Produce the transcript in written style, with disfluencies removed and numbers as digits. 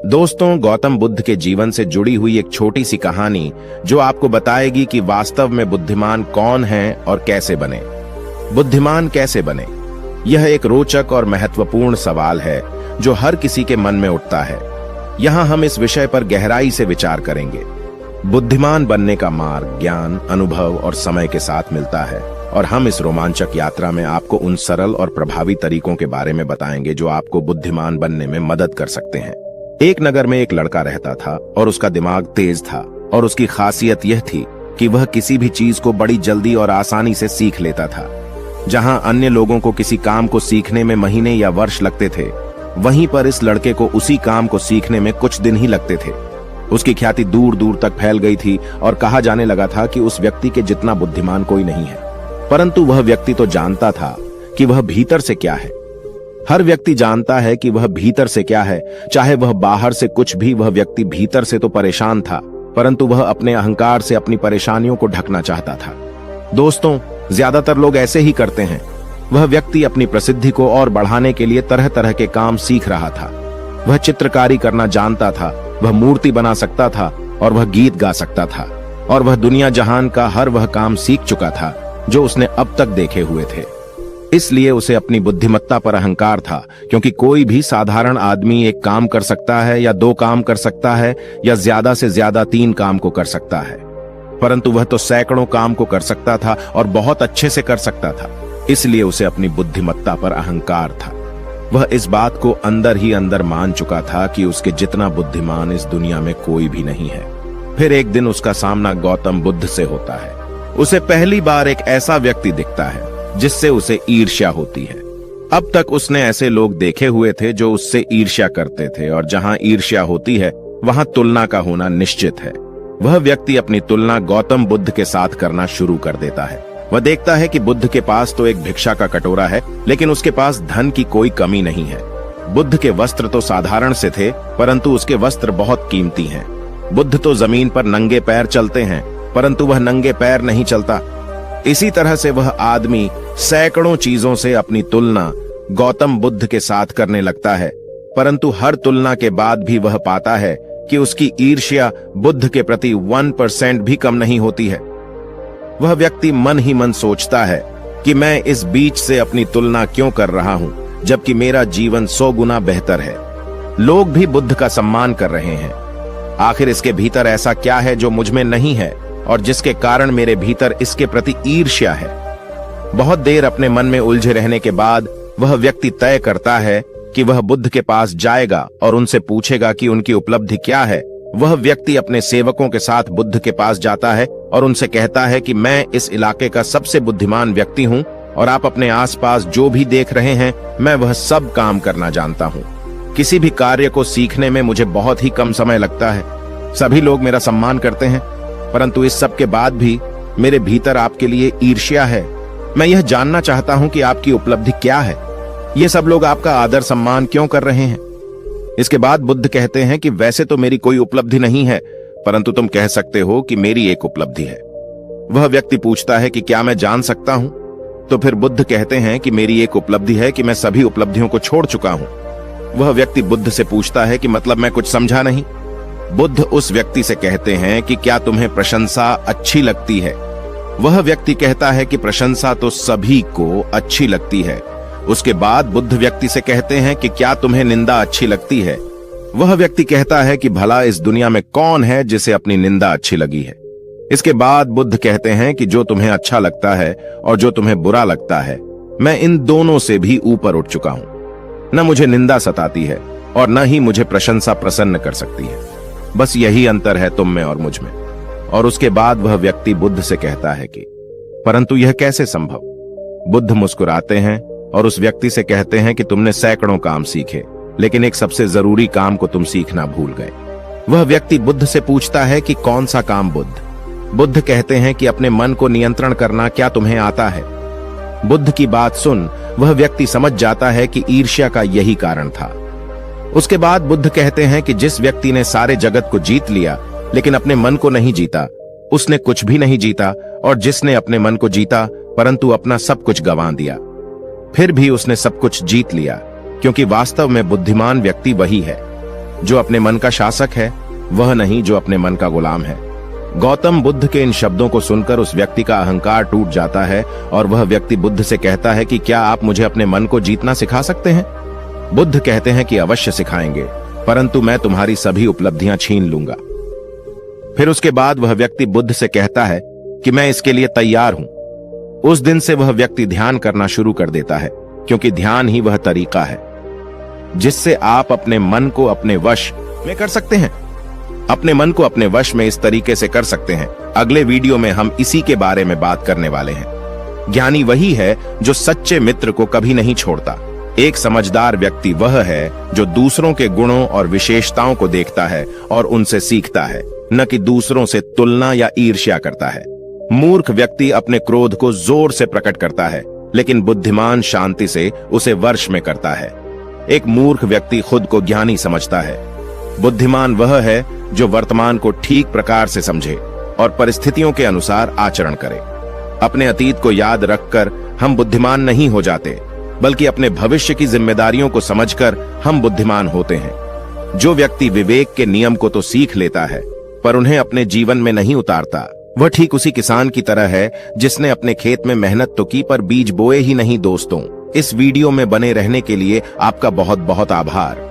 दोस्तों, गौतम बुद्ध के जीवन से जुड़ी हुई एक छोटी सी कहानी जो आपको बताएगी कि वास्तव में बुद्धिमान कौन है और कैसे बने। बुद्धिमान कैसे बने, यह एक रोचक और महत्वपूर्ण सवाल है जो हर किसी के मन में उठता है। यहाँ हम इस विषय पर गहराई से विचार करेंगे। बुद्धिमान बनने का मार्ग ज्ञान, अनुभव और समय के साथ मिलता है, और हम इस रोमांचक यात्रा में आपको उन सरल और प्रभावी तरीकों के बारे में बताएंगे जो आपको बुद्धिमान बनने में मदद कर सकते हैं। एक नगर में एक लड़का रहता था और उसका दिमाग तेज था, और उसकी खासियत यह थी कि वह किसी भी चीज को बड़ी जल्दी और आसानी से सीख लेता था। जहां अन्य लोगों को किसी काम को सीखने में महीने या वर्ष लगते थे, वहीं पर इस लड़के को उसी काम को सीखने में कुछ दिन ही लगते थे। उसकी ख्याति दूर दूर तक फैल गई थी और कहा जाने लगा था कि उस व्यक्ति के जितना बुद्धिमान कोई नहीं है। परंतु वह व्यक्ति तो जानता था कि वह भीतर से क्या है। हर व्यक्ति जानता है कि वह भीतर से क्या है, चाहे वह बाहर से कुछ भी। वह व्यक्ति भीतर से तो परेशान था, परंतु वह अपने अहंकार से अपनी परेशानियों को ढकना चाहता था। दोस्तों, ज्यादातर लोग ऐसे ही करते हैं। वह व्यक्ति अपनी प्रसिद्धि को और बढ़ाने के लिए तरह तरह के काम सीख रहा था। वह चित्रकारी करना जानता था, वह मूर्ति बना सकता था, और वह गीत गा सकता था, और वह दुनिया जहान का हर वह काम सीख चुका था जो उसने अब तक देखे हुए थे। इसलिए उसे अपनी बुद्धिमत्ता पर अहंकार था, क्योंकि कोई भी साधारण आदमी एक काम कर सकता है, या दो काम कर सकता है, या ज्यादा से ज्यादा 3 काम को कर सकता है। परंतु वह तो सैकड़ों काम को कर सकता था और बहुत अच्छे से कर सकता था। इसलिए उसे अपनी बुद्धिमत्ता पर अहंकार था। वह इस बात को अंदर ही अंदर मान चुका था कि उसके जितना बुद्धिमान इस दुनिया में कोई भी नहीं है। फिर एक दिन उसका सामना गौतम बुद्ध से होता है। उसे पहली बार एक ऐसा व्यक्ति दिखता है जिससे उसे ईर्ष्या होती है। अब तक उसने ऐसे लोग देखे हुए थे जो उससे ईर्ष्या करते थे, और जहां ईर्ष्या होती है वहां तुलना का होना निश्चित है। वह व्यक्ति अपनी तुलना गौतम बुद्ध के साथ करना शुरू कर देता है। वह देखता है कि बुद्ध के पास तो एक भिक्षा का कटोरा है, लेकिन उसके पास धन की कोई कमी नहीं है। बुद्ध के वस्त्र तो साधारण से थे, परंतु उसके वस्त्र बहुत कीमती हैं। बुद्ध तो जमीन पर नंगे पैर चलते हैं, परंतु वह नंगे पैर नहीं चलता। इसी तरह से वह आदमी सैकड़ों चीजों से अपनी तुलना गौतम बुद्ध के साथ करने लगता है, परंतु हर तुलना के बाद भी वह पाता है कि उसकी ईर्ष्या बुद्ध के प्रति 1% भी कम नहीं होती है। वह व्यक्ति मन ही मन सोचता है कि मैं इस बीच से अपनी तुलना क्यों कर रहा हूं, जबकि मेरा जीवन 100 गुना बेहतर है। लोग भी बुद्ध का सम्मान कर रहे हैं। आखिर इसके भीतर ऐसा क्या है जो मुझ में नहीं है, और जिसके कारण मेरे भीतर इसके प्रति ईर्ष्या है। बहुत देर अपने मन में उलझे रहने के बाद वह व्यक्ति तय करता है कि वह बुद्ध के पास जाएगा और उनसे पूछेगा कि उनकी उपलब्धि क्या है। वह व्यक्ति अपने सेवकों के साथ बुद्ध के पास जाता है और उनसे कहता है कि मैं इस इलाके का सबसे बुद्धिमान व्यक्ति हूं, और आप अपने आसपास जो भी देख रहे हैं मैं वह सब काम करना जानता हूं। किसी भी कार्य को सीखने में मुझे बहुत ही कम समय लगता है। सभी लोग मेरा सम्मान करते हैं, परंतु इस सब के बाद भी मेरे भीतर आपके लिए ईर्ष्या है। मैं यह जानना चाहता हूं कि आपकी उपलब्धि क्या है। ये सब लोग आपका आदर सम्मान क्यों कर रहे हैं। इसके बाद बुद्ध कहते हैं कि वैसे तो मेरी कोई उपलब्धि नहीं है, परंतु तुम कह सकते हो कि मेरी एक उपलब्धि है। वह व्यक्ति पूछता है कि क्या मैं जान सकता हूं। तो फिर बुद्ध कहते हैं कि मेरी एक उपलब्धि है कि मैं सभी उपलब्धियों को छोड़ चुका हूं। वह व्यक्ति बुद्ध से पूछता है कि मतलब मैं कुछ समझा नहीं। बुद्ध उस व्यक्ति से कहते हैं कि क्या तुम्हें प्रशंसा अच्छी लगती है। वह व्यक्ति कहता है कि प्रशंसा तो सभी को अच्छी लगती है। उसके बाद बुद्ध व्यक्ति से कहते हैं कि क्या तुम्हें निंदा अच्छी लगती है। वह व्यक्ति कहता है कि भला इस दुनिया में कौन है जिसे अपनी निंदा अच्छी लगी है। इसके बाद बुद्ध कहते हैं कि जो तुम्हें अच्छा लगता है और जो तुम्हें बुरा लगता है, मैं इन दोनों से भी ऊपर उठ चुका हूं। न मुझे निंदा सताती है और न ही मुझे प्रशंसा प्रसन्न कर सकती है। बस यही अंतर है तुम में और मुझ में। और उसके बाद वह व्यक्ति बुद्ध से कहता है कि परंतु यह कैसे संभव। बुद्ध मुस्कुराते हैं और उस व्यक्ति से कहते हैं कि तुमने सैकड़ों काम सीखे, लेकिन एक सबसे जरूरी काम को तुम सीखना भूल गए। वह व्यक्ति बुद्ध से पूछता है कि कौन सा काम बुद्ध। बुद्ध कहते हैं कि अपने मन को नियंत्रण करना क्या तुम्हें आता है। बुद्ध की बात सुन वह व्यक्ति समझ जाता है कि ईर्ष्या का यही कारण था। उसके बाद बुद्ध कहते हैं कि जिस व्यक्ति ने सारे जगत को जीत लिया लेकिन अपने मन को नहीं जीता, उसने कुछ भी नहीं जीता, और जिसने अपने मन को जीता परंतु अपना सब कुछ गंवा दिया, फिर भी उसने सब कुछ जीत लिया, क्योंकि वास्तव में बुद्धिमान व्यक्ति वही है जो अपने मन का शासक है, वह नहीं जो अपने मन का गुलाम है। गौतम बुद्ध के इन शब्दों को सुनकर उस व्यक्ति का अहंकार टूट जाता है और वह व्यक्ति बुद्ध से कहता है कि क्या आप मुझे अपने मन को जीतना सिखा सकते हैं? बुद्ध कहते हैं कि अवश्य सिखाएंगे, परंतु मैं तुम्हारी सभी उपलब्धियां छीन लूंगा। फिर उसके बाद वह व्यक्ति बुद्ध से कहता है कि मैं इसके लिए तैयार हूं। उस दिन से वह व्यक्ति ध्यान करना शुरू कर देता है, क्योंकि ध्यान ही वह तरीका है जिससे आप अपने मन को अपने वश में कर सकते हैं। अपने मन को अपने वश में इस तरीके से कर सकते हैं। अगले वीडियो में हम इसी के बारे में बात करने वाले हैं। ज्ञानी वही है जो सच्चे मित्र को कभी नहीं छोड़ता। एक समझदार व्यक्ति वह है जो दूसरों के गुणों और विशेषताओं को देखता है और उनसे सीखता है, न कि दूसरों से तुलना या ईर्ष्या करता है। मूर्ख व्यक्ति अपने क्रोध को जोर से प्रकट करता है, लेकिन बुद्धिमान शांति से उसे वश में करता है। एक मूर्ख व्यक्ति खुद को ज्ञानी समझता है। बुद्धिमान वह है जो वर्तमान को ठीक प्रकार से समझे और परिस्थितियों के अनुसार आचरण करे। अपने अतीत को याद रखकर हम बुद्धिमान नहीं हो जाते, बल्कि अपने भविष्य की जिम्मेदारियों को समझकर हम बुद्धिमान होते हैं। जो व्यक्ति विवेक के नियम को तो सीख लेता है, पर उन्हें अपने जीवन में नहीं उतारता, वह ठीक उसी किसान की तरह है जिसने अपने खेत में मेहनत तो की पर बीज बोए ही नहीं। दोस्तों, इस वीडियो में बने रहने के लिए आपका बहुत बहुत आभार।